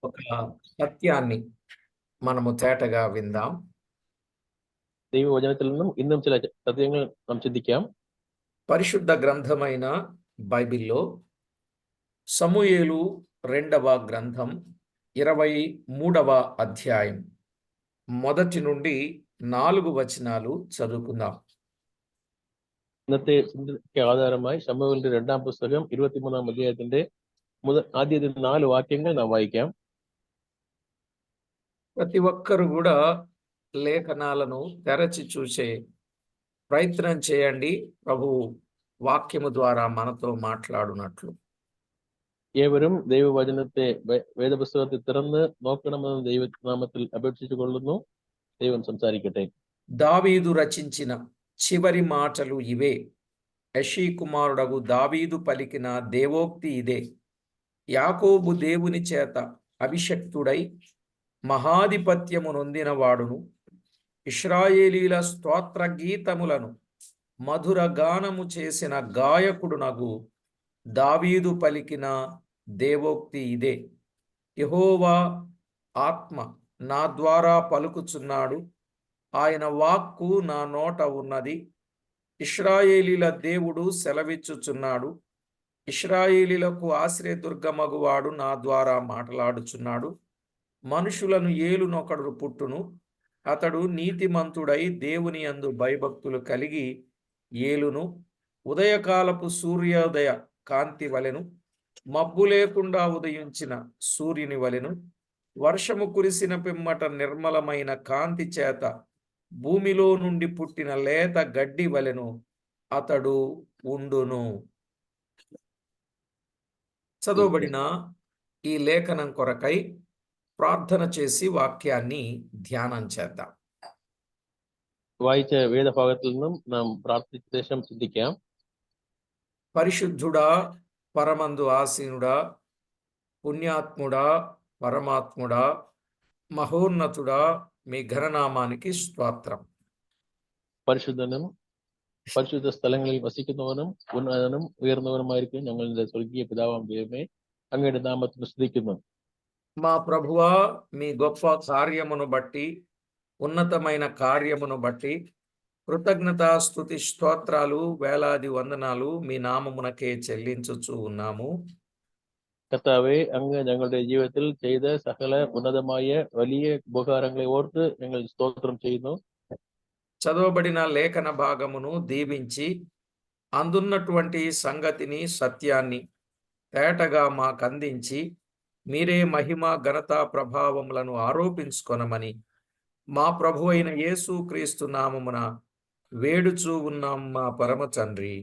ఒక సత్యాన్ని మనము తేటగా విందాం. ദൈവവചനത്തിൽ നിന്നും ഇന്നും ചില സത്യങ്ങൾ നാം ചിന്തിക്കാം. పరిశుద్ధ గ్రంథమైన బైబిల్లో సమూయేలు 2వ గ్రంథం 23వ అధ్యాయం 1 నుండి 4 వచనాలు చదువుకుందాం. ഇന്നത്തെ ചിന്തയ്ക്ക് ആധാരമായി ശമൂവേലിന്റെ 2ാം പുസ്തകം 23ാം അധ്യായത്തിന്റെ ആദ്യത്തെ 4 വാക്യങ്ങൾ നാം വായിക്കാം. ప్రతి ఒక్కరు కూడా లేఖనాలను తెరచి చూసే ప్రయత్నం చేయండి, ప్రభు వాక్యము ద్వారా మనతో మాట్లాడునట్లు. ഏവരും ദൈവവചനത്തെ വേദപുസ്തകത്തിൽ തുറന്ന് നോക്കണമെന്ന് ദൈവനാമത്തിൽ അപേക്ഷിച്ചു കൊള്ളുന്നു. ദൈവം സംസാരിക്കട്ടെ. దావీదు రచించిన చివరి మాటలు ఇవే. యెషీ కుమారుడగు దావీదు పలికిన దేవోక్తి ఇదే. యాకోబు దేవుని చేత అభిషక్తుడై మహాధిపత్యము నొందినవాడును, ఇశ్రాయేలీల స్తోత్ర గీతములను మధుర గానము చేసిన గాయకుడునగు దావీదు పలికిన దేవోక్తి ఇదే. యెహోవా ఆత్మ నా ద్వారా పలుకుచున్నాడు, ఆయన వాక్కు నా నోట ఉన్నది. ఇశ్రాయేలీల దేవుడు సెలవిచ్చుచున్నాడు, ఇశ్రాయేలీలకు ఆశ్రయదుర్గమగువాడు నా ద్వారా మాట్లాడుచున్నాడు. మనుషులను ఏలునొకడు పుట్టును, అతడు నీతిమంతుడై దేవుని యందు భయభక్తులు కలిగి ఏలును. ఉదయకాలపు సూర్యోదయ కాంతి వలెను, మబ్బు లేకుండా ఉదయించిన సూర్యుని వలెను, వర్షము కురిసిన పిమ్మట నిర్మలమైన కాంతి చేత భూమిలో నుండి పుట్టిన లేత గడ్డి వలెను అతడు ఉండును. చదవబడిన ఈ లేఖనం కొరకై ప్రార్థన చేసి వాక్యాన్ని ధ్యానం చేద్దాం. വായിച്ച വേദഭാഗത്തിൽ നിന്നും നാം പ്രാർത്ഥിച്ച ശേഷം ചിന്തിക്കാം. పరిశుద్ధుడా, పరమందు ఆసీనుడా, పుణ్యాత్ముడా, పరమాత్ముడా, మహోన్నతుడా, మీ ఘననామానికి స్తోత్రం. പരിശുദ്ധനും പരിശുദ്ധ സ്ഥലങ്ങളിൽ വസിക്കുന്നവനും ഉന്നതനും ഉയർന്നവനുമായിരിക്കും ഞങ്ങളുടെ സ്വർഗീയ പിതാവാം ദൈവമേ, അങ്ങയുടെ നാമത്തിന് സ്തുതിക്കുന്നു. మా ప్రభువా, మీ గొప్ప కార్యమును బట్టి, ఉన్నతమైన కార్యమును బట్టి కృతజ్ఞతా స్తుతి స్తోత్రాలు, వేలాది వందనాలు మీ నామమునకే చెల్లించుచూ ఉన్నాము. കർത്താവേ, അങ്ങ് ഞങ്ങളുടെ ജീവിതത്തിൽ ചെയ്ത സകല ഉന്നതമായ വലിയ ഉപകാരങ്ങളെ ഓർത്ത് ഞങ്ങൾ സ്തോത്രം ചെയ്യുന്നു. చదవబడిన లేఖన భాగమును దీవించి అందున్నటువంటి సంగతిని, సత్యాన్ని తేటగా మాకందించి మీరే మహిమ, ఘనత, ప్రభావములను ఆరోపించుకొనమని మా ప్రభు అయిన యేసు క్రీస్తు నామమున వేడుచూ ఉన్నాం మా పరమ తండ్రి.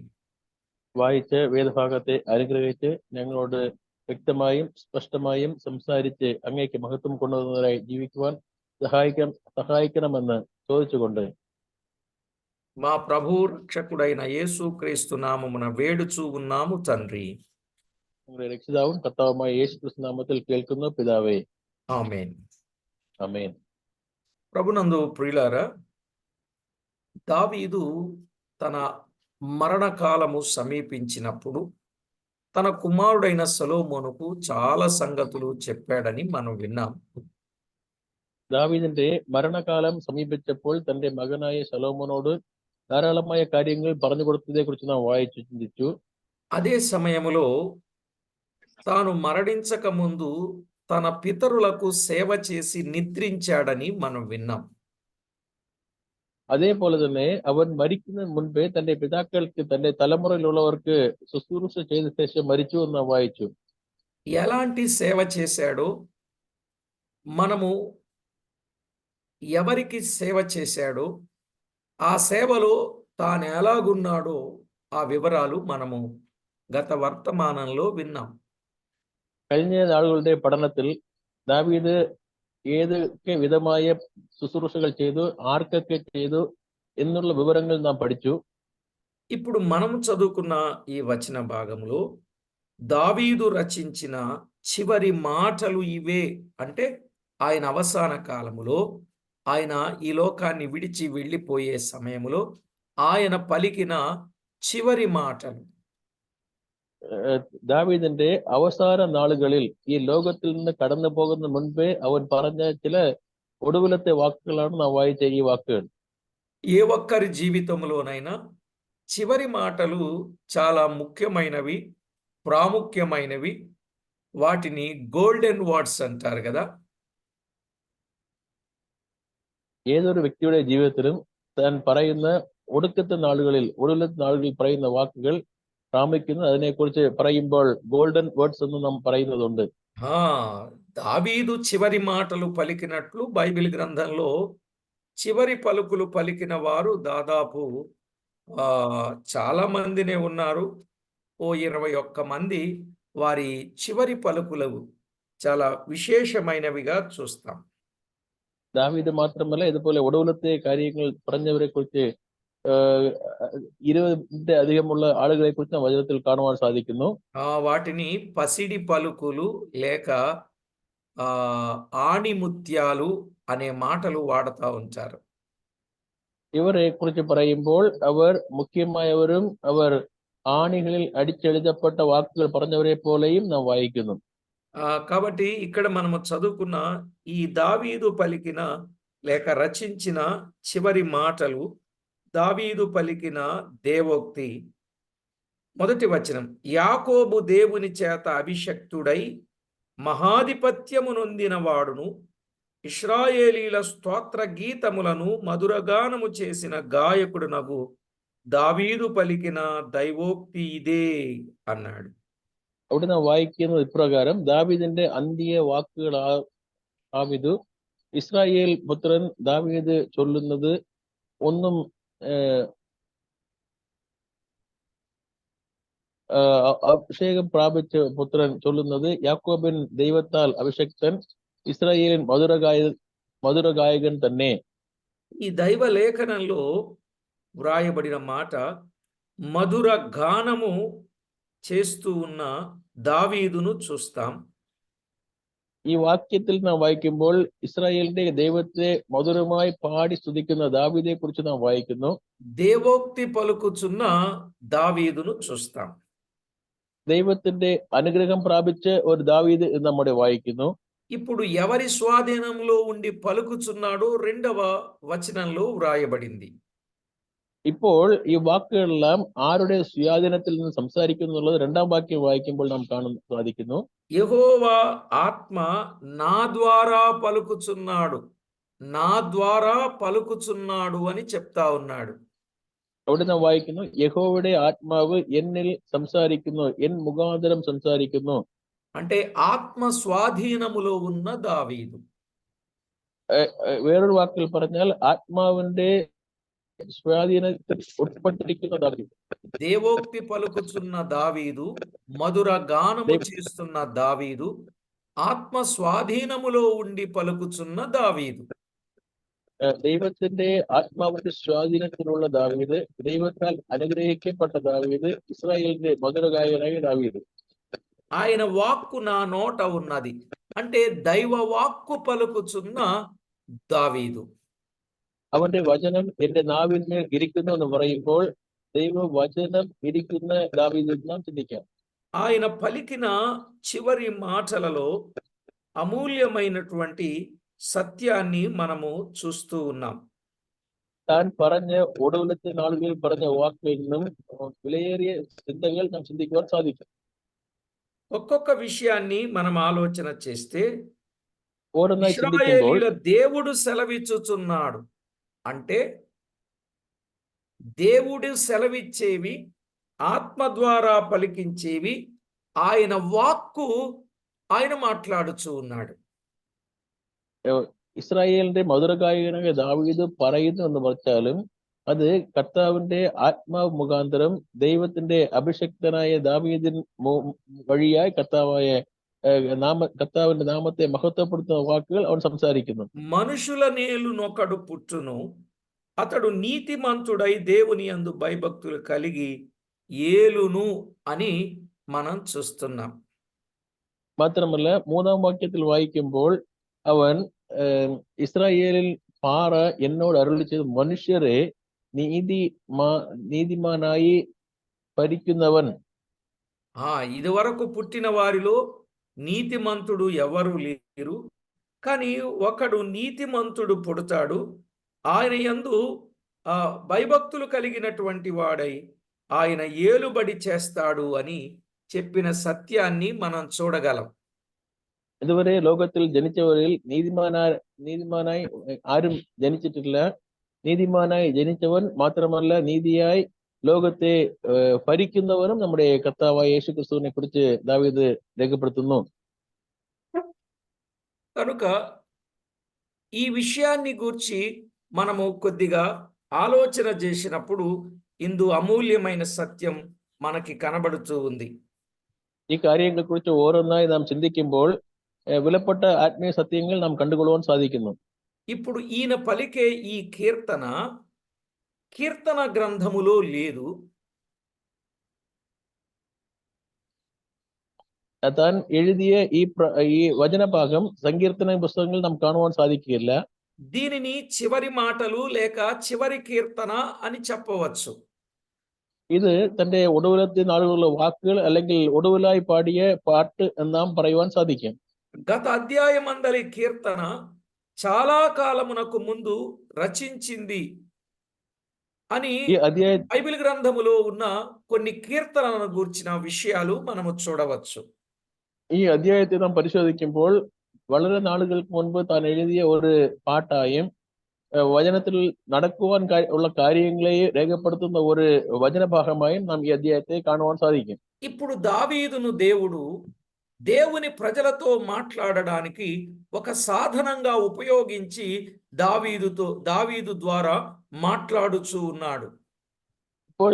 വായിച്ച വേദഭാഗത്തെ അനുഗ്രഹിച്ച് ഞങ്ങളോട് വ്യക്തമായും സ്പഷ്ടമായും സംസാരിച്ച് അങ്ങേക്ക് മഹത്വം കൊണ്ടുവന്നവരായി ജീവിക്കുവാൻ സഹായിക്കണമെന്ന് ചോദിച്ചുകൊണ്ട് మా ప్రభు రక్షకుడైన యేసు క్రీస్తు నామమున వేడుచూ ఉన్నాము తండ్రి. ഞങ്ങളുടെ രക്ഷിതാവും കർത്താവുമായ യേശു ക്രിസ്തു നാമത്തിൽ കേൾക്കുന്നു പിതാവേ, ఆమేన్. ఆమేన్. ప్రభునందు ప్రియులారా, దావీదు తన మరణకాలము సమీపించినప్పుడు తన కుమారుడైన సొలొమోనుకు చాలా సంగతులు చెప్పాడని మనం విన్నాం. ദാവീദിന്റെ മരണകാലം സമീപിച്ചപ്പോൾ തന്റെ മകനായ ശലോമോനോട് ധാരാളമായ കാര്യങ്ങൾ പറഞ്ഞു കൊടുത്തതിനെ കുറിച്ച് നാം വായിച്ചു ചിന്തിച്ചു. అదే సమయంలో తాను మరణించక ముందు తన పితరులకు సేవ చేసి నిద్రించాడని మనం విన్నాం. അതേപോലെ തന്നെ അവൻ മരിക്കുന്നതിന് മുൻപേ തന്റെ പിതാക്കൾക്ക്, തന്റെ തലമുറയിലുള്ളവർക്ക് ശുശ്രൂഷ ചെയ്ത ശേഷം മരിച്ചു എന്ന് നാം വായിച്ചു. ఎలాంటి సేవ చేశాడో, మనము ఎవరికి సేవ చేశాడో, ఆ సేవలో తాను ఎలాగున్నాడో ఆ వివరాలు మనము గత వర్తమానంలో విన్నాం. കഴിഞ്ഞ നാളുകളുടെ പഠനത്തിൽ ദാവീദ് ഏതൊക്കെ വിധമായ ശുശ്രൂഷകൾ ചെയ്തു, ആർക്കൊക്കെ ചെയ്തു എന്നുള്ള వివరంగా നാം പഠിച്ചു. ఇప్పుడు మనము చదువుకున్న ఈ వచన భాగంలో దావీదు రచించిన చివరి మాటలు ఇవే. అంటే ఆయన అవసాన కాలములో, ఆయన ఈ లోకాన్ని విడిచి వెళ్ళిపోయే సమయంలో ఆయన పలికిన చివరి మాటలు. ദാവീദിന്റെ അവസാന നാളുകളിൽ ഈ ലോകത്തിൽ നിന്ന് കടന്നു പോകുന്ന മുൻപേ അവൻ പറഞ്ഞ ചില ഒടുവിലത്തെ വാക്കുകളാണ് നാം വായിച്ച ఈ వాక్యాలు. ఏ ఒక్కరి జీవితంలోనైనా చివరి మాటలు చాలా ముఖ్యమైనవి, ప్రాముఖ్యమైనవి. వాటిని గోల్డెన్ వర్డ్స్ అంటారు కదా. ഏതൊരു വ്യക്തിയുടെ ജീവിതത്തിലും താൻ പറയുന്ന ഒടുക്കത്തെ നാളുകളിൽ പറയുന്ന വാക്കുകൾ പ്രാമുഖ്യം, അതിനെക്കുറിച്ച് പറയുമ്പോൾ గోల్డెన్ వర్డ్స్ എന്ന് നാം പറയുന്നതുണ്ട്. ఆ దావీదు చివరి మాటలు పలికినట్లు బైబిల్ గ్రంథంలో చివరి పలుకులు పలికిన వారు దాదాపు చాలా మందినే ఉన్నారు. ఓ 21 మంది వారి చివరి పలుకులు చాలా విశేషమైనవిగా చూస్తాం. ദാവീദ് മാത്രമല്ല, ഇതുപോലെ ഒടുവിലത്തെ കാര്യങ്ങൾ പറഞ്ഞവരെ കുറിച്ച് 20 അധികമുള്ള ആളുകളെ കുറിച്ച് വചനത്തിൽ കാണുവാൻ സാധിക്കുന്നു. వాటిని పసిడి పలుకులు లేక ఆణిముత్యాలు అనే మాటలు వాడుతూ ఉంటారు. ഇവരെ കുറിച്ച് പറയുമ്പോൾ അവർ മുഖ്യമായവരും അവർ ആണികളിൽ അടിച്ചെഴുതപ്പെട്ട വാക്കുകൾ പറഞ്ഞവരെ പോലെയും നാം വായിക്കുന്നു. కాబట్టి ఇక్కడ మనము చదువుకున్న ఈ దావీదు పలికిన లేక రచించిన చివరి మాటలు, దావీదు పలికిన దేవోక్తి. మొదటి వచనం, యాకోబు దేవుని చేత అభిషక్తుడై మహాధిపత్యము నొందిన వాడును, ఇశ్రాయేలీల స్తోత్ర గీతములను మధురగానము చేసిన గాయకుడునగు దావీదు పలికిన దైవోక్తి ఇదే అన్నాడు. അവിടെ നാം വായിക്കുന്നത് ഇപ്രകാരം, ദാവീദിന്റെ അന്ത്യ വാക്കുകൾ ആവിതു, ഇസ്രായേൽ പുത്രൻ ദാവീദ് ചൊല്ലുന്നത് ഒന്നും അഭിഷേകം പ്രാപിച്ച പുത്രൻ ചൊല്ലുന്നത്, യാക്കോബിൻ ദൈവത്താൽ അഭിഷക്തൻ, ఇశ్రాయేలిన్ మధుర గాయకన్ తన్నే. ఈ దైవ లేఖనంలో వ్రాయబడిన మాట మధుర గానము చేస్తూ ఉన్న దావీదును చూస్తాం. ഈ വാക്യത്തിൽ നാം വായിക്കുമ്പോൾ ഇസ്രായേലിന്റെ ദൈവത്തെ മധുരമായി പാടി സ്തുതിക്കുന്ന ദാവീദെ കുറിച്ച് നാം വായിക്കുന്നു. దేవోక్తి పలుకుచున్న దావీదును చూస్తాం. ദൈവത്തിന്റെ അനുഗ്രഹം പ്രാപിച്ച ഒരു ദാവീദ് നമ്മുടെ വായിക്കുന്നു. ఇప్పుడు ఎవరి స్వాధీనంలో ఉండి పలుకుచున్నాడో 2వ వచనంలో వ్రాయబడింది. ഇപ്പോൾ ഈ വാക്കുകളെല്ലാം ആരുടെ സ്വാധീനത്തിൽ നിന്ന് സംസാരിക്കുന്നു എന്നുള്ളത് 2ാം വാക്യം വായിക്കുമ്പോൾ നാം കാണാൻ സാധിക്കുന്നു. యెహోవా ఆత్మ నా ద్వారా పలుకుచున్నాడు, నా ద్వారా పలుకుచున్నాడు అని చెప్తా ఉన్నాడు. അവിടെ നാം വായിക്കുന്നു, യഹോവയുടെ ആത്മാവ് എന്നിൽ സംസാരിക്കുന്നു, എൻ മുഖാന്തരം സംസാരിക്കുന്നു. అంటే ఆత్మ స్వాధీనములో ఉన్న దావీదు. വേറൊരു വാക്കിൽ പറഞ്ഞാൽ ആത്മാവിന്റെ స్వాధీనത്തിൽ ఉట్పట్టిరిക്കുന്ന దావీదు. దేవోక్తి పలుకుచున్న దావీదు, మధుర గానము చేస్తున్న దావీదు, ఆత్మ స్వాధీనములో ఉండి పలుకుచున్న దావీదు. ദൈവത്തിന്റെ ആത്മാവിന്റെ സ്വാധീനത്തിലുള്ള ദാവീദ്, ദൈവത്താൽ അനുഗ്രഹിക്കപ്പെട്ട ദാവീദ്, ഇസ്രായേലിന്റെ മധുരഗായകനായ ദാവീദ്. ఆయన వాక్కు నా నోట ఉన్నది అంటే దైవ వాక్కు పలుకుచున్న దావీదు. അവന്റെ വചനം എന്റെ നാവിന്മേൽ ഇരിക്കുന്നു എന്ന് പറയുമ്പോൾ ദൈവ വചനം ഇരിക്കുന്ന ദാവീദ് നാം ചിന്തിക്കാം. ఆయన పలికిన చివరి మాటలలో అమూల్యమైనటువంటి సత్యాన్ని మనము చూస్తూ ఉన్నాం. താൻ പറഞ്ഞ ഒടുവിലത്തെ നാളുകളിൽ പറഞ്ഞ വാക്കുകളിൽ നിന്നും വിലയേറിയ ചിന്തകൾ നാം ചിന്തിക്കുവാൻ സാധിക്കും. ఒక్కొక్క విషయాన్ని మనం ఆలోచన చేస్తే, ഓരോന്നായി ചിന്തിക്കുമ്പോൾ ఇశ్రాయేలీయుల దేవుడు సెలవిచ్చుచున్నాడు అంటే దేవుడు సెలవిచ్చేవి, ఆత్మ ద్వారా పలికించేవి, ఆయన వాక్కు ఆయన మాట్లాడుచూ ఉన్నాడు. ഇസ്രായേലിന്റെ മധുരഗായകനായ ദാവീദ് പറയുന്നു എന്ന് പറഞ്ഞാലും അത് കർത്താവിന്റെ ആത്മാവ് മുഖാന്തരം ദൈവത്തിന്റെ അഭിഷക്തനായ ദാവീദിൻ വഴിയായി കർത്താവിന്റെ നാമത്തെ മഹത്വപ്പെടുത്തുന്ന വാക്കുകൾ അവൻ സംസാരിക്കുന്നു. మనుషుల నేలు నొకడు పుట్టును, అతడు నీతిమంతుడై దేవుని యందు భయభక్తులు కలిగి ఏలును అని మనం చూస్తున్నాం. മാത്രമല്ല 3ാം വാക്യത്തിൽ വായിക്കുമ്പോൾ അവൻ ഇസ്രായേലിൽ പാറ എന്നോട് അരുളി ചെയ്ത്, മനുഷ്യരെ നീതിമാനായി ഭരിക്കുന്നവൻ ఇదివరకు పుట్టిన వారిలో నీతిమంతుడు ఎవరు లేరు, కానీ ఒకడు నీతిమంతుడు పుడతాడు, ఆయన యందు భయభక్తులు కలిగినటువంటి వాడై ఆయన ఏలుబడి చేస్తాడు అని చెప్పిన సత్యాన్ని మనం చూడగలం. ഇതുവരെ ലോകത്തിൽ ജനിച്ചവരിൽ നീതിമാനായി ആരും ജനിച്ചിട്ടില്ല. നീതിമാനായി ജനിച്ചവൻ മാത്രമല്ല, നീതിയായി ലോകത്തെ ഭരിക്കുന്നവനും നമ്മുടെ കർത്താവായ യേശു ക്രിസ്തുവിനെ കുറിച്ച് ദാവീദ് രേഖപ്പെടുത്തുന്നു. కనుక ఈ విషయాన్ని గూర్చి మనము కొద్దిగా ఆలోచన చేసినప్పుడు ఇందు అమూల్యమైన సత్యం మనకి కనబడుతూ ఉంది. ഈ കാര്യങ്ങളെ കുറിച്ച് ഓരോന്നായി നാം ചിന്തിക്കുമ്പോൾ വിലപ്പെട്ട ആത്മീയ സത്യങ്ങൾ നാം കണ്ടുകൊള്ളുവാൻ സാധിക്കുന്നു. ఇప్పుడు ఈయన పలికే ఈ కీర్తన గ్రంథములో లేదు. താൻ എഴുതിയ ഈ വചനഭാഗം സങ്കീർത്തന പുസ്തകങ്ങൾ നാം കാണുവാൻ സാധിക്കുകയില്ല. దీనిని చివరి మాటలు లేక చివరి కీర్తన అని చెప్పవచ్చు. ഇത് തന്റെ ഒടുവിലത്തെ നാളുകളിലെ വാക്കുകൾ അല്ലെങ്കിൽ ഒടുവിലായി പാടിയ പാട്ട് എന്ന് നാം പറയുവാൻ സാധിക്കും. గత అధ్యాయమందలి కీర్తన చాలా కాలమునకు ముందు రచించింది అని ഈ അധ്യായ బైబిల్ గ్రంథములో ఉన్న కొన్ని కీర్తనలను గూర్చిన విషయాలు మనము చూడవచ్చు. ഈ അധ്യായത്തെ നാം പരിശോധിക്കുമ്പോൾ വളരെ നാളുകൾക്ക് മുൻപ് താൻ എഴുതിയ ഒരു പാട്ടായും വചനത്തിൽ നടക്കുവാൻ ഉള്ള കാര്യങ്ങളെ രേഖപ്പെടുത്തുന്ന ഒരു വചനഭാഗമായും നാം ഈ അധ്യായത്തെ കാണുവാൻ സാധിക്കും. ఇప్పుడు దావీదును దేవుని ప్రజలతో మాట్లాడడానికి ఒక సాధనంగా ఉపయోగించి దావీదు ద్వారా మాట్లాడుచూ ఉన్నాడు. ഇപ്പോൾ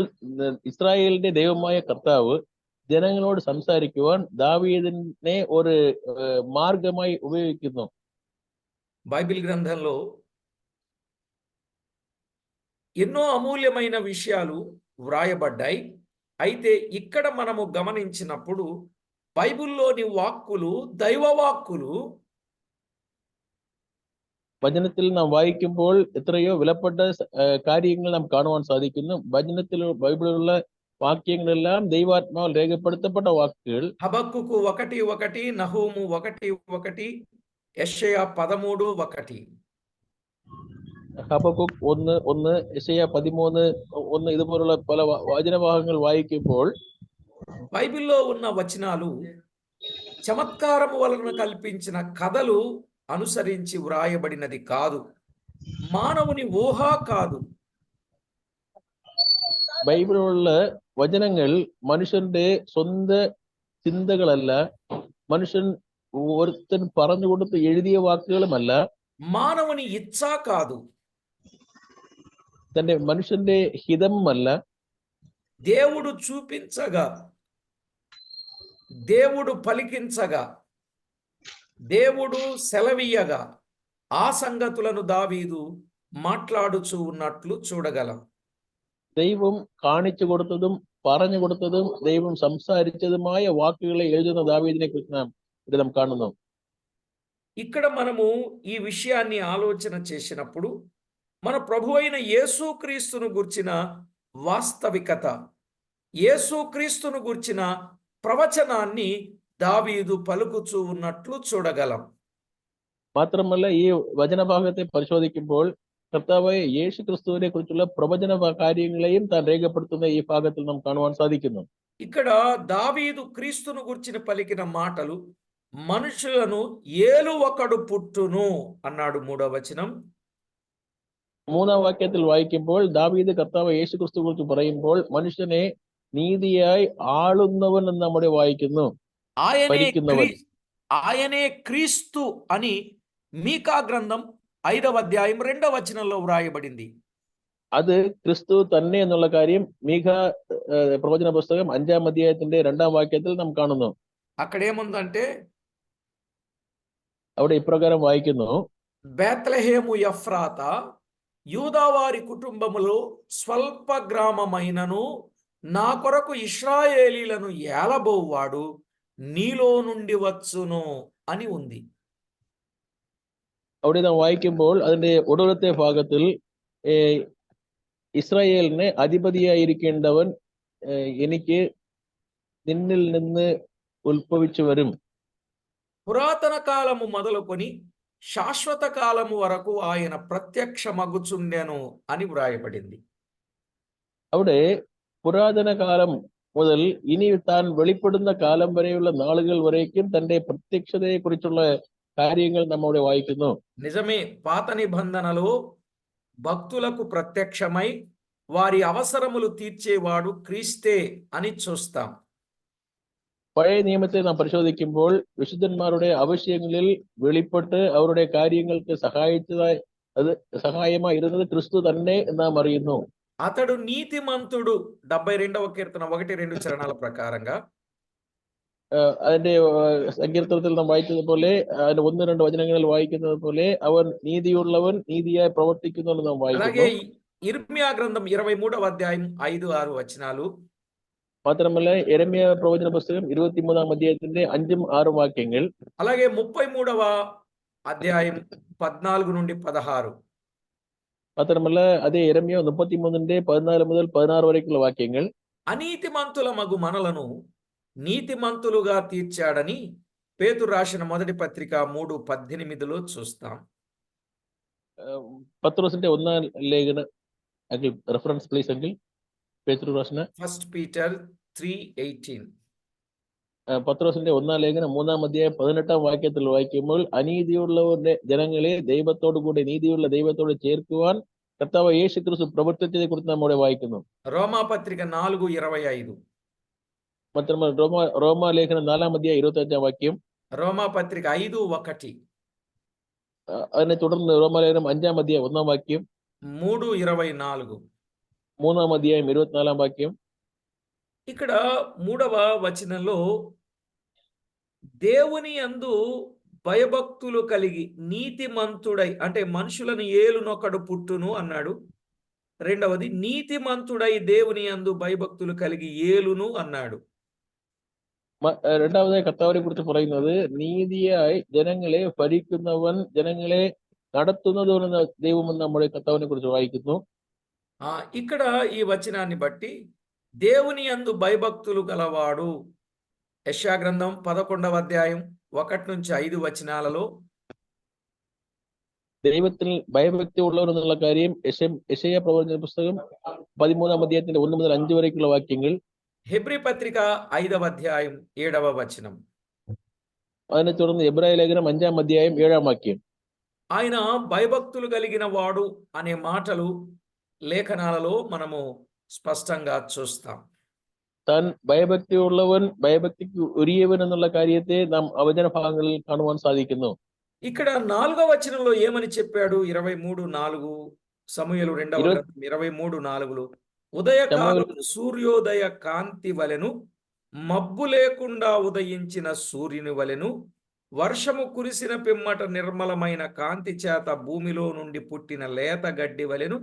ഇസ്രായേലിന്റെ ദൈവമായ കർത്താവ് ജനങ്ങളോട് സംസാരിക്കുവാൻ ദാവീദിനെ ഒരു మార్గമായി ఉపయోగిക്കുന്നു. బైబిల్ గ్రంథంలో ఎన్నో అమూల్యమైన విషయాలు వ్రాయబడ్డాయి. అయితే ఇక్కడ మనము గమనించినప్పుడు బైబిల్లోని వాక్కులు దైవవాక్కులు. വചനത്തിൽ നാം വായിക്കുമ്പോൾ എത്രയോ വിലപ്പെട്ട കാര്യങ്ങൾ നാം കാണുവാൻ സാധിക്കുന്നു. വചനത്തിൽ ബൈബിളിലുള്ള വാക്യങ്ങളെല്ലാം ദൈവാത്മാവിൽ രേഖപ്പെടുത്തപ്പെട്ട വാക്കുകൾ. హబక్కుకు 1:1, నహూము 1:1, యెషయా 13:1. ഹബക്കുക്ക് 1:1, യെശയ്യാ 13:1 ഇതുപോലുള്ള പല വചനഭാഗങ്ങൾ വായിക്കുമ്പോൾ బైబిల్లో ఉన్న వచనాలు చమత్కారము వలన కల్పించిన కథలు అనుసరించి వ్రాయబడినది కాదు, మానవుని ఊహ కాదు. ബൈബിളിലുള്ള വചനങ്ങൾ മനുഷ്യന്റെ സ്വന്തം ചിന്തകളല്ല, മനുഷ്യൻ ഒരുത്തൻ പറഞ്ഞുകൊടുത്ത് എഴുതിയ വാക്കുകളുമല്ല, మానవుని ఇచ్చ కాదు, തന്റെ മനുഷ്യന്റെ ഹിതമല്ല. దేవుడు చూపించగా, దేవుడు పలికించగా, దేవుడు సెలవీయగా ఆ సంగతులను దావీదు మాట్లాడుచూ ఉన్నట్లు చూడగలం. ദൈവം കാണിച്ചു കൊടുത്തതും പറഞ്ഞു കൊടുത്തതും ദൈവം സംസാരിച്ചതുമായ വാക്കുകളെ എഴുതുന്ന ദാവീദിനെ കുറിച്ച് നാം കാണുന്നു. ఇక్కడ మనము ఈ విషయాన్ని ఆలోచన చేసినప్పుడు మన ప్రభువైన యేసుక్రీస్తును గుర్చిన వాస్తవికత, యేసుక్రీస్తును గుర్చిన ప్రవచనాన్ని దావీదు పలుకుచూ ఉన్నట్లు చూడగలం. മാത്രമല്ല ഈ വചനഭാഗത്തെ പരിശോധിക്കുമ്പോൾ കർത്താവായ യേശു ക്രിസ്തുവിനെ കുറിച്ചുള്ള പ്രവചന കാര്യങ്ങളെയും താൻ രേഖപ്പെടുത്തുന്ന ഈ ഭാഗത്തിൽ നാം കാണുവാൻ സാധിക്കുന്നു. ఇక్కడ దావీదు క్రీస్తును గుర్చిన పలికిన మాటలు మనుషులను ఏలు ఒకడు పుట్టును అన్నాడు. 3వ వచనం. 3ാം വാക്യത്തിൽ വായിക്കുമ്പോൾ ദാവീദ് കർത്താവ് യേശു ക്രിസ്തു കുറിച്ച് പറയുമ്പോൾ മനുഷ്യനെ നീതിയായി ആളുന്നവൻ എന്ന് നമ്മുടെ വായിക്കുന്നു. ఆయనే క్రీస్తు అని మీకా గ్రంథం 5వ అధ్యాయం 2వ వచనంలో వ్రాయబడింది. അത് ക്രിസ്തു തന്നെ എന്നുള്ള കാര്യം മീഖ പ്രവചന പുസ്തകം 5ാം അധ്യായത്തിന്റെ 2ാം വാക്യത്തിൽ നാം കാണുന്നു. అక్కడేముందంటే അവിടെ ഇപ്രകാരം వాయిക്കുന്നു, బేత్లెహేము ఎఫ్రాత యూదావారి కుటుంబములో స్వల్ప గ్రామమైనను నా కొరకు ఇశ్రాయేలీలను ఏలబోవాడు నీలో నుండి వచ్చును అని ఉంది. അവിടെ നാം വായിക്കുമ്പോൾ അതിന്റെ ഒടുവിലത്തെ ഭാഗത്തിൽ ഇസ്രായേലിന് അധിപതിയായിരിക്കേണ്ടവൻ എനിക്ക് നിന്നിൽ നിന്ന് ഉത്ഭവിച്ചു വരും. పురాతన కాలము మొదలుకొని శాశ్వత కాలము వరకు ఆయన ప్రత్యక్షమగుచుండెను అని వ్రాయబడింది. അവിടെ പുരാതന കാലം മുതൽ ഇനി താൻ വെളിപ്പെടുന്ന കാലം വരെയുള്ള നാളുകൾ വരേക്കും തന്റെ പ്രത്യക്ഷതയെ കുറിച്ചുള്ള കാര്യങ്ങൾ നമ്മോട് വായിക്കുന്നു. నిజమే, పాత నిబంధనలో భక్తులకు ప్రత్యక్షమై వారి అవసరములు తీర్చేవాడు క్రీస్తే అని చూస్తాం. പഴയ നിയമത്തെ നാം പരിശോധിക്കുമ്പോൾ വിശുദ്ധന്മാരുടെ ആവശ്യങ്ങളിൽ വെളിപ്പെട്ട് അവരുടെ കാര്യങ്ങൾക്ക് സഹായമായിരുന്നത് ക്രിസ്തു തന്നെ എന്ന് നാം അറിയുന്നു. అతడు నీతిమంతుడు 72వ కీర్తన 1-2 చరణాల ప్రకారంగా അതിന്റെ സങ്കീർത്തനത്തിൽ നാം വായിച്ചതുപോലെ അതിന്റെ 1-2 വചനങ്ങളിൽ വായിക്കുന്നത് പോലെ അവൻ നീതിയുള്ളവൻ നീതിയായി പ്രവർത്തിക്കുന്നു എന്ന് നാം అలాగే വായിക്കുന്നു. ఇర్మియా గ్రంథం 23వ అధ్యాయం 5-6 వచనాలు, മാത്രമല്ല യെരമ്യാ പ്രവചന പുസ്തകം 23-ാം അധ്യായത്തിന്റെ 5-6 വാക്യങ്ങൾ, అలాగే 33వ అధ్యాయం 14-16, മാത്രമല്ല അതേ യെരമ്യാ 33ന്റെ 14 മുതൽ 16 വരെയുള്ള വാക്യങ്ങൾ, అనీతిమంతుల మగు మనలను నీతిమంతులుగా తీర్చాడని పేతురు రాసిన మొదటి పత్రిక 3:18లో చూస్తాం. പത്രോസിന്റെ 1-ാം ലേഖന അങ്കിൾ റെഫറൻസ് പ്ലീസ് അങ്കിൾ. പേതുരു രാసిన 1 Peter 3:18. പത്രോസിന്റെ 1-ാം ലേഖനം 3-ാം അധ്യായം 18-ാം വാക്യത്തിൽ വായിക്കുമ്പോൾ അനീതിയുള്ളവരുടെ ജനങ്ങളെ ദൈവത്തോടു കൂടി നീതിയുള്ള ദൈവത്തോട് ചേർക്കുവാൻ കർത്താവ് യേശു ക്രിസ്തു പ്രവർത്തിച്ചതെ കുറിച്ച് നമ്മോട് വായിക്കുന്നു. రోమా పత్రిక 4:25, മാത്രമല്ല റോമാ ലേഖനം 4-ാം അധ്യായം 25-ാം വാക്യം, రోమా పత్రిక 5:1, അതിനെ തുടർന്ന് റോമാ ലേഖനം 5-ാം അധ്യായം 1-ാം വാക്യം, 3:24. 3-ാം അധ്യായം 24-ാം വാക്യം. ఇక్కడ 3వ వచనంలో దేవుని యందు భయభక్తులు కలిగి నీతిమంతుడై, అంటే మనుషులను ఏలునొకడు పుట్టును అన్నాడు. రెండవది నీతిమంతుడై దేవుని యందు భయభక్తులు కలిగి ఏలును అన్నాడు. രണ്ടാമതായി കർത്താവിനെ കുറിച്ച് പറയുന്നത് നീതിയായി ജനങ്ങളെ ഭരിക്കുന്നവൻ ജനങ്ങളെ നടത്തുന്നതെന്ന് ദൈവമെന്ന് നമ്മുടെ കർത്താവിനെ കുറിച്ച് വായിക്കുന്നു. ఇక్కడ ఈ వచనాన్ని బట్టి దేవుని యందు భయభక్తులు గలవాడు, యెషయా గ్రంథం 11వ అధ్యాయం 1-5 వచనాలలో ദൈവത്തിൽ ഭയഭക്തി ഉള്ളവർ എന്നുള്ള കാര്യം യെശയ്യാ പ്രവചന പുസ്തകം 13-ാം അധ്യായത്തിന്റെ 1 മുതൽ 5 വരെയുള്ള വാക്യങ്ങൾ, హెబ్రీ పత్రిక 5వ అధ్యాయం 7వ వచనం, അതിനെ തുടർന്ന് എബ്രായ ലേഖനം 5-ാം അധ്യായം 7-ാം വാക്യം. ఆయన భయభక్తులు కలిగిన వాడు అనే మాటలు లేఖనాలలో మనము స్పష్టంగా చూస్తాం. താൻ ഭയഭക്തി ഉള്ളവൻ ഭയഭക്തിക്ക് ഉരിയവൻ എന്നുള്ള കാര്യത്തെ നാം അവചന ഭാഗങ്ങളിൽ കാണുവാൻ സാധിക്കുന്നു. ఇక్కడ 4వ వచనంలో ఏమని చెప్పాడు? 23:4, సమూయేలు 2వ గ్రంథం 23:4, ఉదయకాలం సూర్యోదయ కాంతి వలెను, మబ్బు లేకుండా ఉదయించిన సూర్యుని వలెను, వర్షము కురిసిన పిమ్మట నిర్మలమైన కాంతి చేత భూమిలో నుండి పుట్టిన లేత గడ్డి వలెను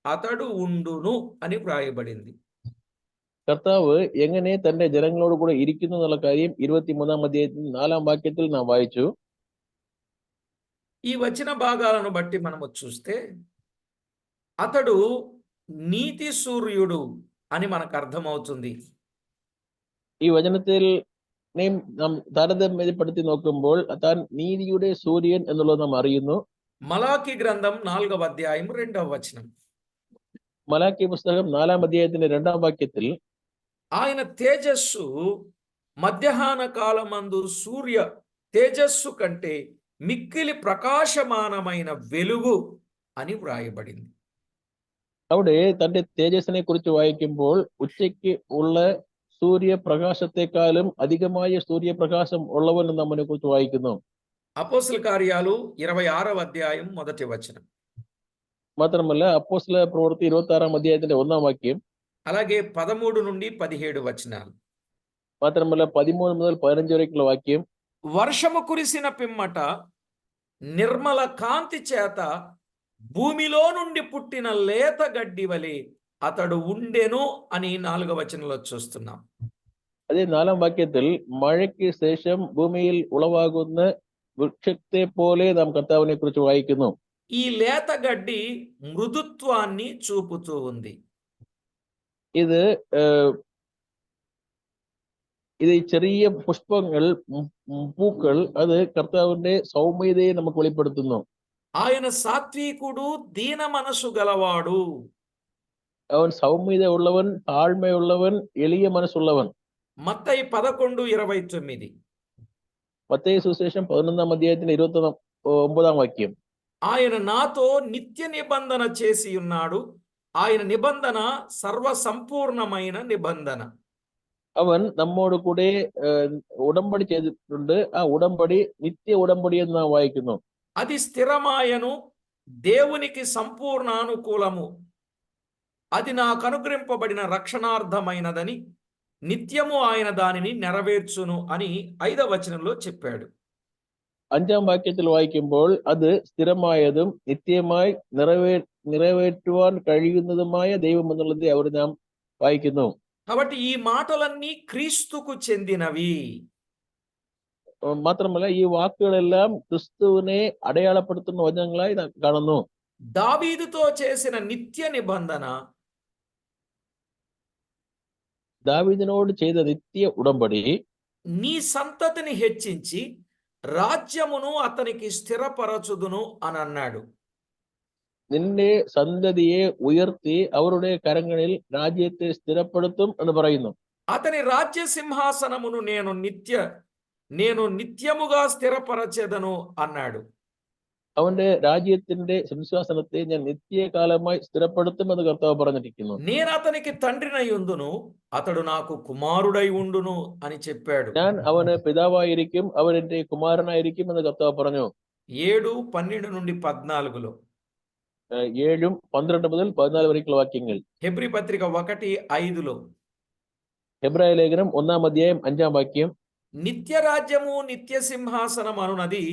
అతడు ఉండును అని వ్రాయబడింది. കർത്താവ് എങ്ങനെ തന്റെ ജനങ്ങളോട് കൂടെ ഇരിക്കുന്നു എന്നുള്ള കാര്യം 23-ാം അധ്യായത്തിൽ 4-ാം വാക്യത്തിൽ നാം വായിച്ചു. ఈ వచన భాగాలను బట్టి మనము చూస్తే అతడు నీతి సూర్యుడు అని మనకు అర్థమవుతుంది. ഈ വചനത്തിൽ നാം താരതമ്യപ്പെടുത്തി നോക്കുമ്പോൾ താൻ നീതിയുടെ സൂര്യൻ എന്നുള്ളത് നാം അറിയുന്നു. మలాకి గ్రంథం 4వ అధ్యాయం 2వ వచనం, മലാക്കി പുസ്തകം 4-ാം അധ്യായത്തിന്റെ 2-ാം വാക്യത്തിൽ ఆయన తేజస్సు మధ్యాహ్న కాలమందు సూర్య తేజస్సు కంటే మిక్కిలి ప్రకాశమానమైన వెలుగు అని వ్రాయబడింది. അവിടെ തന്റെ തേജസ്സിനെ കുറിച്ച് വായിക്കുമ്പോൾ ഉച്ചയ്ക്ക് ഉള്ള സൂര്യപ്രകാശത്തെക്കാളും അധികമായ സൂര്യപ്രകാശം ഉള്ളവൻ എന്ന് നമ്മെ കുറിച്ച് വായിക്കുന്നു. అపోస్తల కార్యాలు 26వ అధ్యాయం 1వ వచనం, മാത്രമല്ല അപ്പോസ്തല പ്രവൃത്തി 26-ാം അധ്യായത്തിന്റെ 1-ാം വാക്യം, అలాగే 13-17 వచనాలు, മാത്രമല്ല 13 മുതൽ 15 വരെയുള്ള വാക്യം, వర్షము కురిసిన పిమ్మట నిర్మల కాంతి చేత భూమిలో నుండి పుట్టిన లేత గడ్డి వలె అతడు ఉండెను అని 4వ వచనంలో చూస్తున్నాం. അതേ 4-ാം വാക്യത്തിൽ മഴയ്ക്ക് ശേഷം ഭൂമിയിൽ ഉളവാകുന്ന വൃക്ഷത്തെ പോലെ നാം കർത്താവിനെ കുറിച്ച് വായിക്കുന്നു. ఈ లేత గడ్డి మృదుత్వాన్ని చూపుతూ ఉంది. ഇത് ഇത് ചെറിയ പുഷ്പങ്ങൾ, പൂക്കൾ, അത് കർത്താവിന്റെ സൗമ്യതയെ നമുക്ക് വെളിപ്പെടുത്തുന്നു. ఆయన సాత్వికుడు, దీన మనసు గలవాడు. അവൻ സൗമ്യത ഉള്ളവൻ, താഴ്മയുള്ളവൻ, എളിയ മനസ്സുള്ളവൻ. మత్తయి 11:29. മత్తయి സുവിശേഷം 11 അധ്യായത്തിന്റെ 29 വാക്യം. ఆయన నాతో నిత్య నిబంధన చేసి ఉన్నాడు. ఆయన నిబంధన సర్వ సంపూర్ణమైన నిబంధన. അവൻ നമ്മോട് കൂടെ ഉടമ്പടി ചെയ്തിട്ടുണ്ട്. ആ ഉടമ്പടി നിത്യ ഉടമ്പടി എന്ന് നാം വായിക്കുന്നു. అది స్థిరమాయను, దేవునికి సంపూర్ణ అనుకూలము. అది నాకు అనుగ్రహింపబడిన రక్షణార్థమైనదని, నిత్యము ఆయన దానిని నెరవేర్చును అని 5వ వచనంలో చెప్పాడు. 5ാം വാക്യത്തിൽ വായിക്കുമ്പോൾ അത് സ്ഥിരമായതും നിത്യമായി നിറവേറ്റുവാൻ കഴിയുന്നതുമായ ദൈവം എന്നുള്ളത് അവിടെ നാം വായിക്കുന്നു. కాబట్టి ఈ మాటలన్నీ క్రీస్తుకు చెందినవి. മാത്രമല്ല ഈ വാക്കുകളെല്ലാം ക്രിസ്തുവിനെ അടയാളപ്പെടുത്തുന്ന വചനങ്ങളായി നാം കാണുന്നു. దావీదుతో చేసిన నిత్య నిబంధన, దావీదునోട് ചെയ്ത నిత్య ఉడంబడి, నీ సంతతిని హెచ్చించి రాజ్యమును అతనికి స్థిరపరచుదును అని అన్నాడు. നിന്റെ സന്തതിയെ ഉയർത്തി അവരുടെ കരങ്ങളിൽ രാജ്യത്തെ സ്ഥിരപ്പെടുത്തും എന്ന് പറയുന്നു. అతని రాజ్య సింహాసనమును నేను నిత్యముగా స్థిరపరచెదను అన్నాడు. അവന്റെ രാജ്യത്തിന്റെ സിംഹാസനത്തെ ഞാൻ നിത്യകാലമായി സ്ഥിരപ്പെടുത്തുമെന്ന് കർത്താവ് പറഞ്ഞിരിക്കുന്നു. నేను అతనికి తండ్రినై ఉందును, అతడు నాకు కుమారుడై ఉండును అని చెప్పాడు. ഞാൻ അവന് പിതാവായിരിക്കും, അവൻ എന്റെ കുമാരനായിരിക്കും എന്ന് കർത്താവ് പറഞ്ഞു. 7:12-14 7:12 മുതൽ 14 വരെയുള്ള വാക്യങ്ങൾ. హెబ్రీ పత్రిక 1:5 హెబ్రాయ ലേഖനം 1ാം അധ്യായം 5ാം വാക്യം. నిత్య రాజ్యము నిత్య సింహాసనం అనునది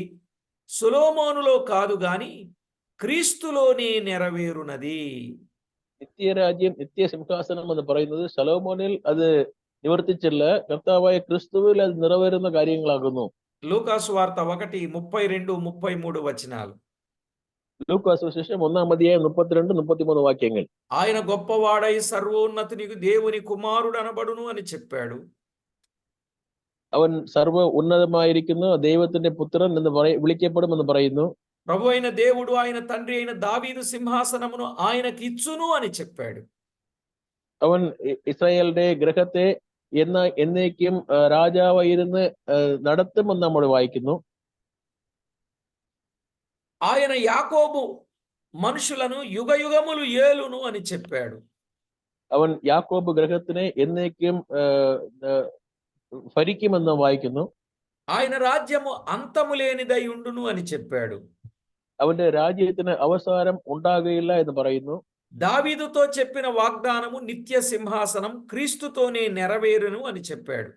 సొలొమోనులో కాదు గాని క్రీస్తులోనే నెరవేరునది. നിത്യരാജ്യം, നിത്യസിംഹാസനം എന്ന് പറയുന്നത് ശലോമോനിൽ അത് നിവർത്തിച്ചില്ല, കർത്താവായ ക്രിസ്തുവിൽ അത് നിറവേറുന്ന കാര്യങ്ങളാകുന്നു. లూకాసు వార్త 1:32-33 వచనాలు. ലൂക്കാസ് സുവിശേഷം 1ാം അധ്യായം 32-33 వాక్యങ്ങൾ. ఆయన గొప్పవాడై సర్వోన్నతునికి దేవుని కుమారుడు అనబడును అని చెప్పాడు. അവൻ സർവ ഉന്നതമായിരിക്കുന്നു, ദൈവത്തിന്റെ പുത്രൻ എന്ന് വിളിക്കപ്പെടുമെന്ന് പറയുന്നു. ప్రభు అయిన దేవుడు ఆయన తండ్రి అయిన దావీదు సింహాసనమును ఆయనకి ఇచ్చును అని చెప్పాడు. അവൻ ഇസ്രായേലിന്റെ ഗ്രഹത്തെ എന്നേക്കും രാജാവായിരുന്ന് നടത്തുമെന്ന് നമ്മൾ വായിക്കുന്നു. ఆయన యాకోబు మనుషులను యుగయుగములు ఏలును అని చెప్పాడు. അവൻ യാക്കോബ് ഗ്രഹത്തിനെ എന്നേക്കും ഭരിക്കുമെന്ന് വായിക്കുന്നു. ఆయన రాజ్యము అంతము లేనిదై ఉండును అని చెప్పాడు. അവന്റെ രാജ്യത്തിന് അവസാനം ഉണ്ടാകുകയില്ല എന്ന് പറയുന്നു. దావీదుతో చెప్పిన వాగ్దానము నిత్య సింహాసనం క్రీస్తుతోనే నెరవేరును అని చెప్పాడు.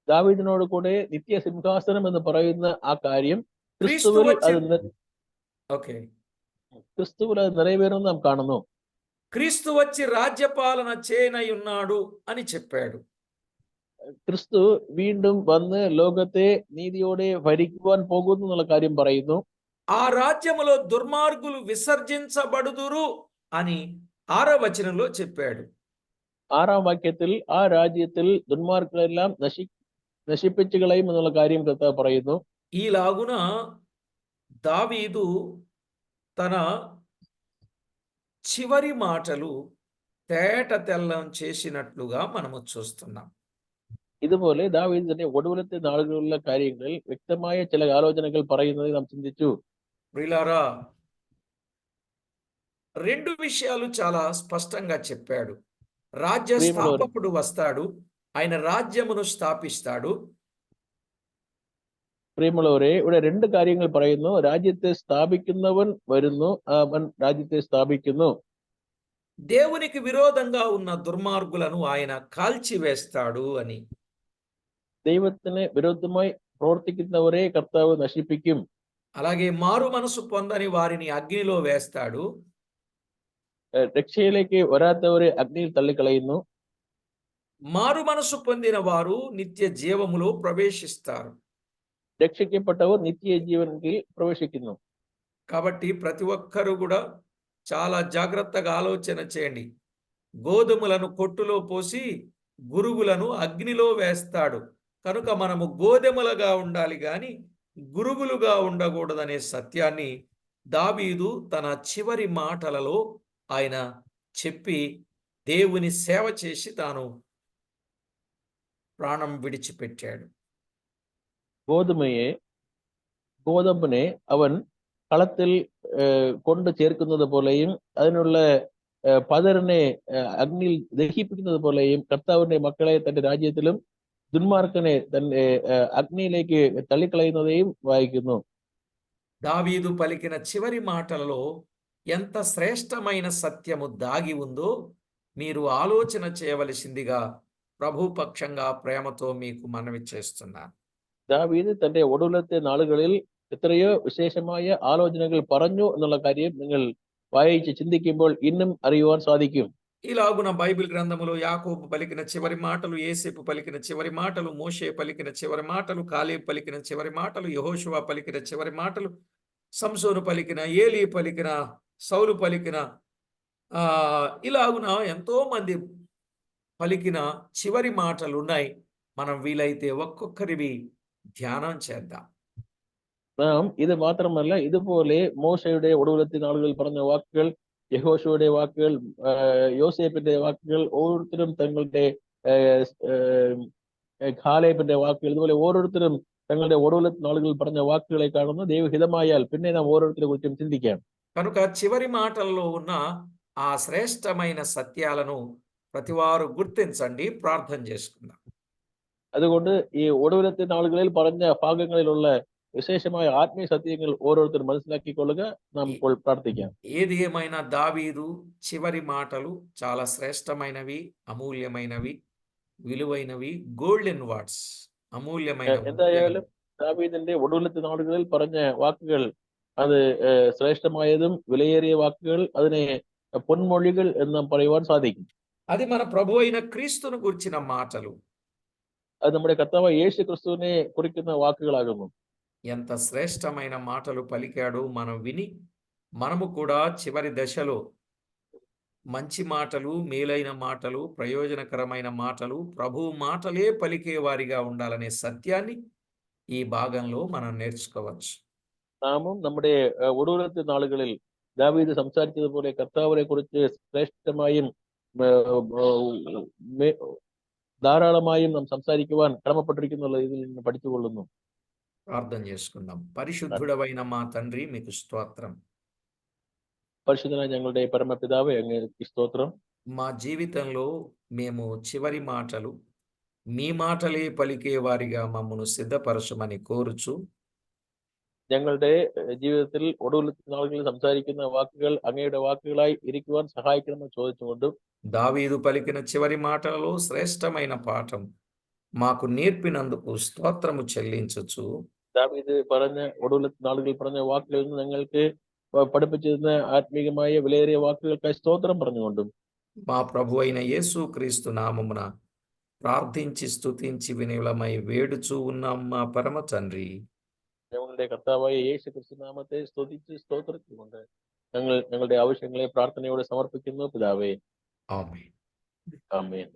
ദാവീദിനോട് കൂടെ നിത്യ സിംഹാസനം എന്ന് പറയുന്ന ആ കാര്യം క్రీస్తు അത് നിറവേറുമെന്ന് നാം കാണുന്നു. క్రీస్తు వచ్చి రాజ్యపాలన చేయనై ఉన్నాడు అని చెప్పాడు. ക്രിസ്തു വീണ്ടും വന്ന് ലോകത്തെ നീതിയോടെ ഭരിക്കുവാൻ പോകുന്നു എന്നുള്ള കാര്യം പറയുന്നു. ఆ రాజ్యములో దుర్మార్గులు విసర్జించబడుదురు అని 6వ వచనంలో చెప్పాడు. 6ാം വാക്യത്തിൽ ആ രാജ്യത്തിൽ ദുർമാർഗങ്ങളെല്ലാം നശിപ്പിച്ചു കളയും എന്നുള്ള കാര്യം കർത്താവ് പറയുന്നു. ఈలాగున దావీదు తన చివరి మాటలు తేట తెల్లం చేసినట్లుగా మనము చూస్తున్నాం. ഇതുപോലെ ദാവീദ് തന്നെ ഒടുവിലത്തെ നാളുകളിലുള്ള കാര്യങ്ങളിൽ വ്യക്തമായ ചില ആലോചനകൾ പറയുന്നത് നാം ചിന്തിച്ചു. ప్రియులారా, 2 విషయాలు చాలా స్పష్టంగా చెప్పాడు. రాజ్య స్థాపకుడు వస్తాడు, ఆయన రాజ్యమును స్థాపిస్తాడు. പ്രിയമുള്ളവരെ, ഇവിടെ 2 കാര്യങ്ങൾ പറയുന്നു. രാജ്യത്തെ സ്ഥാപിക്കുന്നവൻ വരുന്നു, അവൻ രാജ്യത്തെ സ്ഥാപിക്കുന്നു. దేవునికి విరోధంగా ఉన్న దుర్మార్గులను ఆయన కాల్చివేస్తాడు అని. ദൈവത്തിന് വിരോധമായി പ്രവർത്തിക്കുന്നവരെ കർത്താവ് നശിപ്പിക്കും. అలాగే మారు మనసు పొందని వారిని అగ్నిలో వేస్తాడు. രക്ഷയിലേക്ക് വരാത്തവരെ അഗ്നിയിൽ തള്ളിക്കളയുന്നു. మారు మనసు పొందిన వారు నిత్య జీవములో ప్రవేశిస్తారు. രക്ഷിക്കപ്പെട്ടവർ നിത്യജീവനിൽ പ്രവേശിക്കുന്നു. కాబట్టి ప్రతి ఒక్కరూ కూడా చాలా జాగ్రత్తగా ఆలోచన చేయండి. గోధుమలను కొట్టులో పోసి గురుగులను అగ్నిలో వేస్తాడు. కనుక మనము గోధుమలుగా ఉండాలి గాని గురుగులుగా ఉండకూడదనే సత్యాన్ని దావీదు తన చివరి మాటలలో ఆయన చెప్పి దేవుని సేవ చేసి తాను ప్రాణం విడిచిపెట్టాడు. ഗോതമ്പിനെ അവൻ കളത്തിൽ കൊണ്ട് ചേർക്കുന്നത് പോലെയും അതിനുള്ള പതറിനെ അഗ്നിയിൽ ദഹിപ്പിക്കുന്നത് പോലെയും കർത്താവിന്റെ മക്കളെ തന്റെ രാജ്യത്തിലും ദുന്മാർക്കനെ തന്റെ అగ్నిలోకి తള്ളിక్കളയുന്നதையும் వాయిക്കുന്നു. దావీదు పలికిన చివరి మాటలలో ఎంత శ్రేష్టమైన సత్యము దాగి ఉందో మీరు ఆలోచన చేయవలసిందిగా ప్రభు పక్షంగా ప్రేమతో మీకు మనవి చేస్తున్నాను. ദാവീദ് തന്റെ ഒടുവിലത്തെ നാളുകളിൽ എത്രയോ വിശേഷമായ ആലോചനകൾ പറഞ്ഞു എന്നുള്ള കാര്യം നിങ്ങൾ വായിച്ച് ചിന്തിക്കുമ്പോൾ ഇന്നും അറിയുവാൻ സാധിക്കും. ఇలాగున బైబిల్ గ్రంథములో యాకోబు పలికిన చివరి మాటలు, యేసేపు పలికిన చివరి మాటలు, మోషే పలికిన చివరి మాటలు, కాలేబు పలికిన చివరి మాటలు, యెహోషువ పలికిన చివరి మాటలు, సంసోను పలికిన, ఏలీ పలికిన, సౌలు పలికిన, ఇలాగున ఎంతో మంది పలికిన చివరి మాటలు ఉన్నాయి. మనం వీలైతే ఒక్కొక్కరివి ధ్యానం చేద్దాం. നാം ഇത് മാത്രമല്ല, ഇതുപോലെ മോശയുടെ ഒടുവിലത്തെ നാളുകളിൽ പറഞ്ഞ വാക്കുകൾ, യഹോശുവയുടെ വാക്കുകൾ, യോസേപ്പിന്റെ വാക്കുകൾ, ഓരോരുത്തരും തങ്ങളുടെ ഖാലേബിന്റെ വാക്കുകൾ, ഇതുപോലെ ഓരോരുത്തരും തങ്ങളുടെ ഒടുവിലത്തെ നാളുകളിൽ പറഞ്ഞ വാക്കുകളെ കാണുന്നു. ദൈവഹിതമായാൽ പിന്നെ നാം ഓരോരുത്തരെ കുറിച്ചും ചിന്തിക്കാം. కనుక చివరి మాటల్లో ఉన్న ఆ శ్రేష్టమైన సత్యాలను ప్రతివారు గుర్తించండి, ప్రార్థన చేసుకుందాం. അതുകൊണ്ട് ഈ ഒടുവിലത്തെ നാളുകളിൽ പറഞ്ഞ ഭാഗങ്ങളിലുള്ള విశేషమైన ఆత్మీయ సత్యങ്ങൾ ఓరోరుతరు మనసులాక్కికొള്ളുగ నాం ഇപ്പോൾ ప్రార్థిക്കാം. ఏది ఏమైనా దావీదు చివరి మాటలు చాలా శ్రేష్టమైనవి, అమూల్యమైనవి, విలువైనవి, గోల్డెన్ వర్డ్స్, అమూల్యమైన എന്തായാലും ദാവീദിന്റെ ഒടുവിലത്തെ നാളുകളിൽ പറഞ്ഞ വാക്കുകൾ അത് ശ്രേഷ്ഠമായതും വിലയേറിയ വാക്കുകൾ, അതിനെ പൊന്മൊഴികൾ എന്ന് നാം പറയുവാൻ സാധിക്കും. అది మన ప్రభు అయిన క్రీస్తును గురించిన మాటలు. അത് നമ്മുടെ കർത്താവ് യേശു ക്രിസ്തുവിനെ കുറിക്കുന്ന വാക്കുകളാകുന്നു. ఎంత శ్రేష్టమైన మాటలు పలికాడో మనం విని మనము కూడా చివరి దశలో మంచి మాటలు, మేలైన మాటలు, ప్రయోజనకరమైన మాటలు, ప్రభువు మాటలే పలికే వారిగా ఉండాలనే సత్యాన్ని ఈ భాగంలో మనం నేర్చుకోవచ్చు. നാമും നമ്മുടെ ഒടുവിലത്തെ നാളുകളിൽ ദാവീദ് സംസാരിച്ചതുപോലെ കർത്താവിനെ കുറിച്ച് ശ്രേഷ്ഠമായും ധാരാളമായും നാം സംസാരിക്കുവാൻ കടമപ്പെട്ടിരിക്കുന്നുള്ള ഇതിൽ നിന്ന് പഠിച്ചുകൊള്ളുന്നു. ప్రార్థన చేసుకుందాం. పరిశుద్ధుడవైన మా తండ్రి, మీకు స్తోత్రం. పరిశుద్ధుడైన ഞങ്ങളുടെ పరమపితావే, അങ്ങేకి స్తోత్రం. మా జీవితంలో మేము చివరి మాటలు మీ మాటలే పలికే వారిగా మమ్మను సిద్ధపరచమని కోరుచు, ഞങ്ങളുടെ ജീവിതത്തിൽ ഒടുവിലത്തെ നാളുകളിൽ സംസാരിക്കുന്ന വാക്കുകൾ അങ്ങയുടെ വാക്കുകളായി ഇരിക്കുവാൻ സഹായിക്കണമെന്ന് ചോദിച്ചുകൊണ്ടും, దావీదు పలికిన చివరి మాటలలో శ్రేష్టమైన పాఠం మాకు నేర్పినందుకు స్తోత్రము చెల్లించుచు, ദാവീദ് പറഞ്ഞ ഒടുവിലത്തെ നാളുകളിൽ പറഞ്ഞ വാക്കുകളിൽ നിന്ന് ഞങ്ങൾക്ക് പഠിപ്പിച്ചിരുന്ന ആത്മീയമായ വിലയേറിയ വാക്കുകൾക്കായി സ്തോത്രം പറഞ്ഞുകൊണ്ടും, మా ప్రభు అయిన యేసుక్రీస్తు నామమున ప్రార్థించి స్తుతించి వినయమై వేడుచూ ఉన్నాం మా పరమ తండ్రి. ഞങ്ങളുടെ കർത്താവായ യേശു ക്രിസ്തു നാമത്തെ സ്തുതിച്ച് സ്തോത്രത്തിലുണ്ട് ഞങ്ങളുടെ ആവശ്യങ്ങളെ പ്രാർത്ഥനയോടെ സമർപ്പിക്കുന്നു പിതാവേ. ఆమేన్. ആമേൻ.